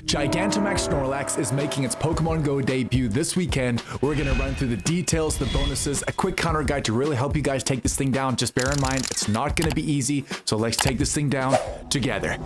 Gigantamax Snorlax is making its Pokemon Go debut this weekend. We're going to run through the details, the bonuses, a quick counter guide to really help you guys take this thing down. Just bear in mind, it's not going to be easy, so let's take this thing down together.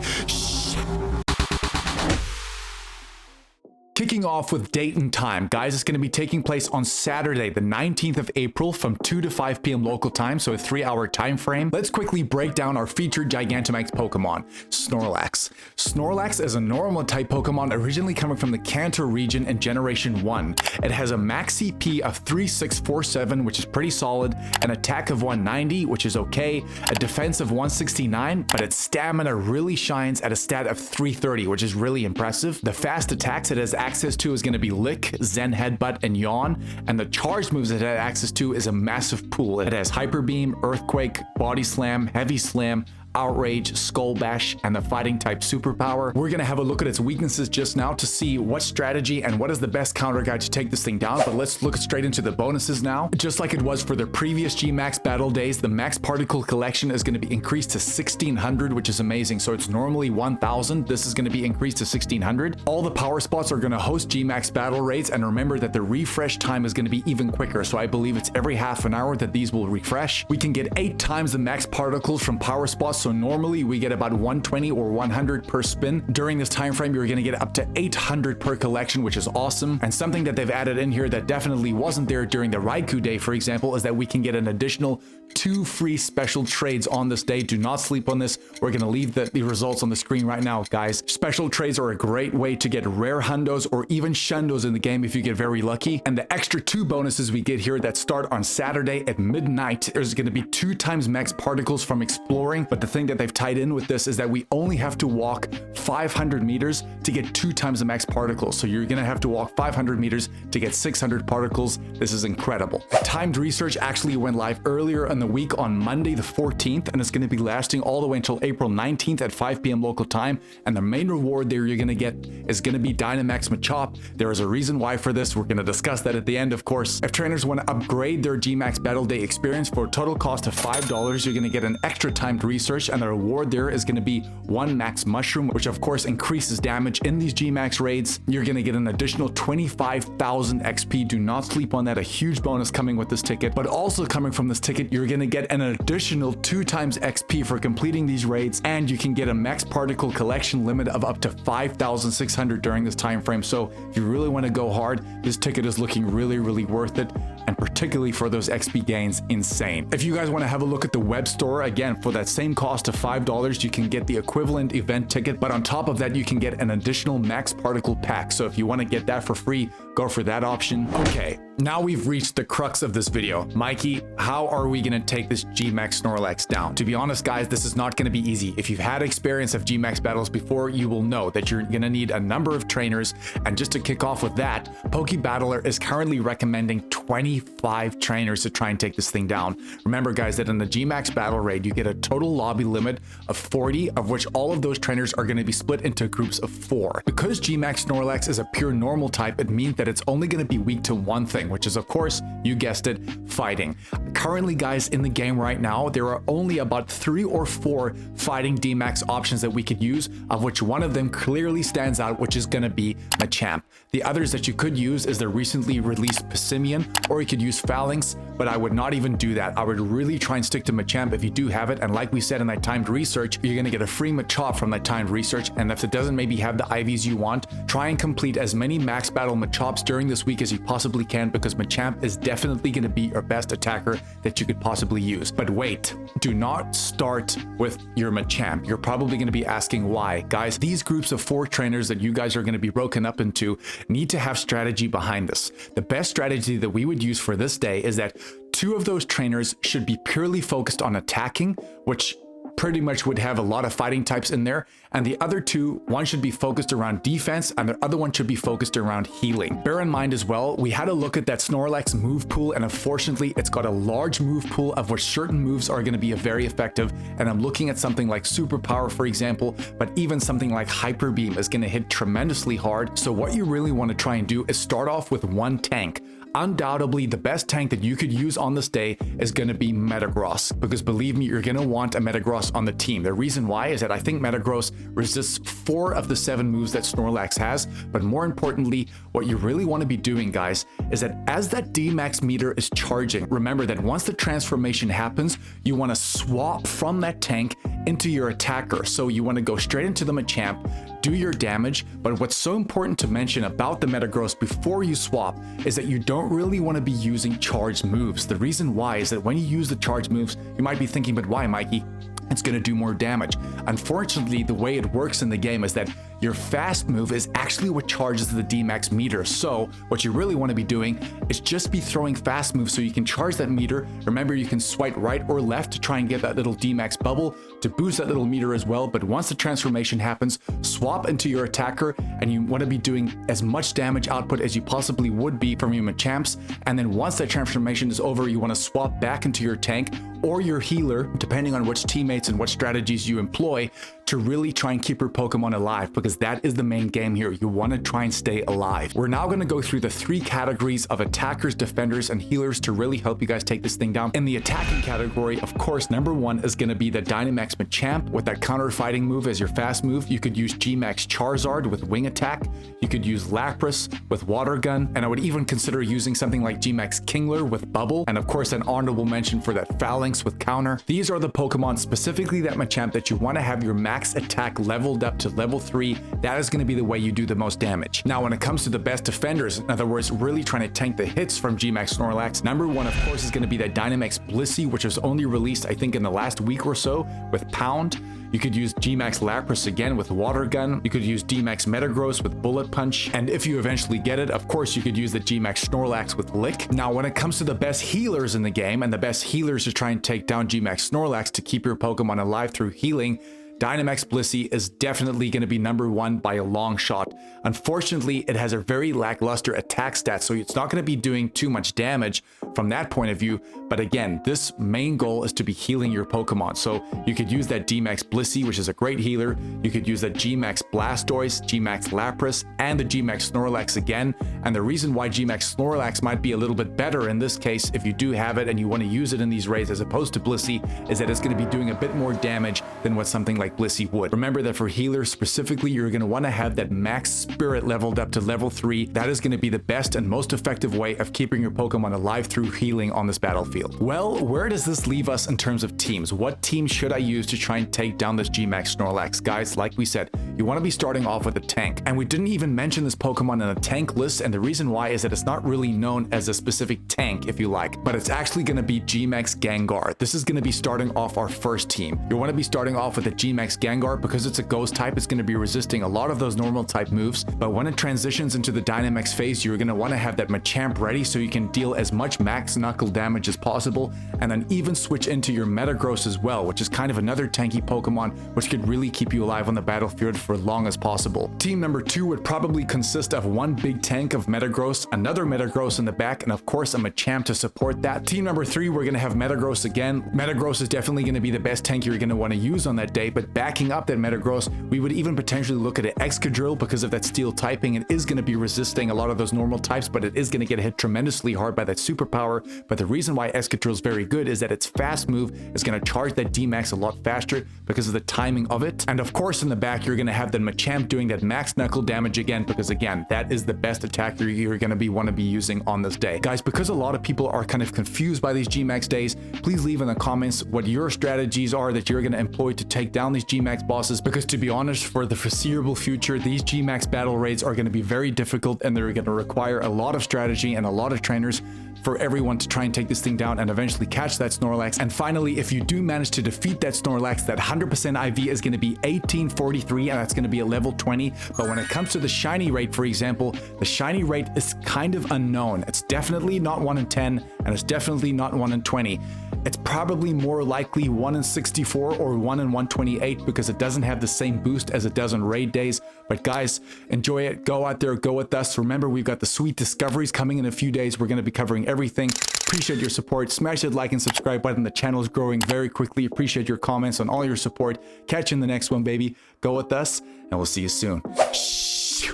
Kicking off with date and time, guys, it's going to be taking place on Saturday, the 19th of April from 2 to 5 p.m. local time, so a 3-hour time frame. Let's quickly break down our featured Gigantamax Pokemon, Snorlax. Snorlax is a normal type Pokemon originally coming from the Kanto region in Generation 1. It has a max CP of 3647, which is pretty solid, an attack of 190, which is okay, a defense of 169, but its stamina really shines at a stat of 330, which is really impressive. The fast attacks it has access to is going to be Lick, Zen Headbutt, and Yawn, and the charge moves it has access to is a massive pool. It has Hyper Beam, Earthquake, Body Slam, Heavy Slam, Outrage, Skull Bash, and the fighting type superpower. We're going to have a look at its weaknesses just now to see what strategy and what is the best counter guide to take this thing down, but let's look straight into the bonuses now. Just like it was for the previous Gmax battle days, the max particle collection is going to be increased to 1600, which is amazing. So it's normally 1000. This is going to be increased to 1600. All the power spots are going to host Gmax battle raids, and remember that the refresh time is going to be even quicker. So I believe it's every half an hour that these will refresh. We can get 8 times the max particles from power spots. So normally we get about 120 or 100 per spin. During this time frame, you're going to get up to 800 per collection, which is awesome. And something that they've added in here that definitely wasn't there during the Raikou day, for example, is that we can get an additional 2 free special trades on this day. Do not sleep on this. We're going to leave the results on the screen right now, guys. Special trades are a great way to get rare hundos or even shundos in the game if you get very lucky. And the extra 2 bonuses we get here that start on Saturday at midnight, there's going to be 2 times max particles from exploring. But the thing that they've tied in with this is that we only have to walk 500 meters to get 2 times the max particles. So you're going to have to walk 500 meters to get 600 particles. This is incredible. Timed research actually went live earlier in the week on Monday the 14th, and it's going to be lasting all the way until April 19th at 5 p.m. local time. And the main reward there you're going to get is going to be Dynamax Machop. There is a reason why for this. We're going to discuss that at the end, of course. If trainers want to upgrade their Gmax Battle Day experience for a total cost of $5, you're going to get an extra timed research, and the reward there is going to be 1 max mushroom, which of course increases damage in these Gmax raids. You're going to get an additional 25,000 XP. Do not sleep on that. A huge bonus coming with this ticket, but also coming from this ticket, you're going to get an additional 2 times XP for completing these raids, and you can get a max particle collection limit of up to 5,600 during this time frame. So if you really want to go hard, this ticket is looking really worth it, and particularly for those XP gains, insane. If you guys want to have a look at the web store, again, for that same cost of $5, you can get the equivalent event ticket, but on top of that, you can get an additional max particle pack. So if you want to get that for free, go for that option. Okay, now we've reached the crux of this video. Mikey, how are we going to take this Gmax Snorlax down? To be honest, guys, this is not going to be easy. If you've had experience of Gmax battles before, you will know that you're going to need a number of trainers. And just to kick off with that, PokeBattler is currently recommending 25 trainers to try and take this thing down. Remember, guys, that in the Gmax battle raid, you get a total lobby limit of 40, of which all of those trainers are going to be split into groups of 4. Because Gmax Snorlax is a pure normal type, it means that it's only going to be weak to one thing, which is, of course, you guessed it, fighting. Currently, guys, in the game right now, there are only about 3 or 4 fighting DMAX options that we could use, of which one of them clearly stands out, which is going to be Machamp. The others that you could use is the recently released Pissimian, or you could use Phalanx, but I would not even do that. I would really try and stick to Machamp if you do have it, and like we said in that timed research, you're going to get a free Machop from that timed research, and if it doesn't maybe have the IVs you want, try and complete as many max battle Machops during this week as you possibly can, because Machamp is definitely going to be your best attacker that you could possibly use. But wait, do not start with your Machamp. You're probably going to be asking why. Guys, these groups of 4 trainers that you guys are going to be broken up into need to have strategy behind this. The best strategy that we would use for this day is that 2 of those trainers should be purely focused on attacking, which pretty much would have a lot of fighting types in there, and the other 2, one should be focused around defense and the other one should be focused around healing. Bear in mind as well, we had a look at that Snorlax move pool, and unfortunately it's got a large move pool of which certain moves are going to be very effective, and I'm looking at something like Superpower, for example, but even something like Hyper Beam is going to hit tremendously hard. So what you really want to try and do is start off with 1 tank. undoubtedly the best tank that you could use on this day is going to be Metagross, because believe me, you're going to want a Metagross on the team. The reason why is that I think Metagross resists 4 of the 7 moves that Snorlax has, but more importantly, what you really want to be doing, guys, is that as that Dmax meter is charging, remember that once the transformation happens, you want to swap from that tank into your attacker. So you want to go straight into the Machamp, do your damage, but what's so important to mention about the Metagross before you swap is that you don't really want to be using charged moves. The reason why is that when you use the charged moves, you might be thinking, but why, Mikey? It's going to do more damage. Unfortunately, the way it works in the game is that your fast move is actually what charges the Dmax meter. So what you really want to be doing is just be throwing fast moves so you can charge that meter. Remember, you can swipe right or left to try and get that little Dmax bubble to boost that little meter as well. But once the transformation happens, swap into your attacker, and you want to be doing as much damage output as you possibly would be from your Machamps. And then once that transformation is over, you want to swap back into your tank or your healer, depending on which teammates and what strategies you employ, to really try and keep your Pokemon alive, because that is the main game here. You want to try and stay alive. We're now going to go through the 3 categories of attackers, defenders, and healers to really help you guys take this thing down. In the attacking category, of course, number 1 is going to be the Dynamax Machamp with that counter fighting move as your fast move. You could use Gmax Charizard with wing attack. You could use Lapras with water gun, and I would even consider using something like Gmax Kingler with bubble, and of course an honorable mention for that Phalanx with counter. These are the Pokemon, specifically that Machamp, that you want to have your max attack leveled up to level 3. That is going to be the way you do the most damage. Now, when it comes to the best defenders, in other words, really trying to tank the hits from Gmax Snorlax, number 1, of course, is going to be that Dynamax Blissey, which was only released, I think, in the last week or so with Pound. You could use Gmax Lapras again with Water Gun. You could use Dmax Metagross with Bullet Punch. And if you eventually get it, of course, you could use the Gmax Snorlax with Lick. Now, when it comes to the best healers in the game, and the best healers to try and take down Gmax Snorlax to keep your Pokemon alive through healing, Dynamax Blissey is definitely going to be number 1 by a long shot. Unfortunately, it has a very lackluster attack stat, so it's not going to be doing too much damage from that point of view. But again, this main goal is to be healing your Pokemon. So you could use that Dmax Blissey, which is a great healer. You could use that Gmax Blastoise, Gmax Lapras, and the Gmax Snorlax again. And the reason why Gmax Snorlax might be a little bit better in this case, if you do have it and you want to use it in these raids as opposed to Blissey, is that it's going to be doing a bit more damage than what something like Blissey would. Remember that for healers specifically, you're going to want to have that max spirit leveled up to level 3. That is going to be the best and most effective way of keeping your Pokemon alive through healing on this battlefield. Well, where does this leave us in terms of teams? What team should I use to try and take down this Gmax Snorlax? Guys, like we said, you want to be starting off with a tank. And we didn't even mention this Pokemon in a tank list, and the reason why is that it's not really known as a specific tank, if you like, but it's actually going to be Gmax Gengar. This is going to be starting off our first team. You want to be starting off with a Gmax Gengar because it's a ghost type. It's going to be resisting a lot of those normal type moves, but when it transitions into the Dynamax phase, you're going to want to have that Machamp ready so you can deal as much max knuckle damage as possible, and then even switch into your Metagross as well, which is kind of another tanky Pokemon which could really keep you alive on the battlefield for as long as possible. Team number 2 would probably consist of one big tank of Metagross, another Metagross in the back, and of course a Machamp to support that. Team number 3, we're going to have Metagross again. Metagross is definitely going to be the best tank you're going to want to use on that day, but backing up that Metagross, we would even potentially look at an Excadrill because of that steel typing. It is going to be resisting a lot of those normal types, but it is going to get hit tremendously hard by that superpower. But the reason why Excadrill is very good is that its fast move is going to charge that Dmax a lot faster because of the timing of it. And of course, in the back, you're going to have the Machamp doing that max knuckle damage again, because again, that is the best attacker you're going to want to be using on this day. Guys, because a lot of people are kind of confused by these Gmax days, please leave in the comments what your strategies are that you're going to employ to take down these Gmax bosses, because to be honest, for the foreseeable future, these Gmax battle raids are going to be very difficult, and they're going to require a lot of strategy and a lot of trainers for everyone to try and take this thing down and eventually catch that Snorlax. And finally, if you do manage to defeat that Snorlax, that 100% IV is going to be 1843, and that's going to be at level 20. But when it comes to the shiny rate, for example, the shiny rate is kind of unknown. It's definitely not 1 in 10, and it's definitely not 1 in 20. It's probably more likely 1 in 64 or 1 in 128 because it doesn't have the same boost as it does on raid days. But guys, enjoy it. Go out there, go with us. Remember, we've got the sweet discoveries coming in a few days. We're going to be covering everything. Appreciate your support. Smash that like and subscribe button. The channel is growing very quickly. Appreciate your comments on all your support. Catch you in the next one, baby. Go with us, and we'll see you soon. Shh.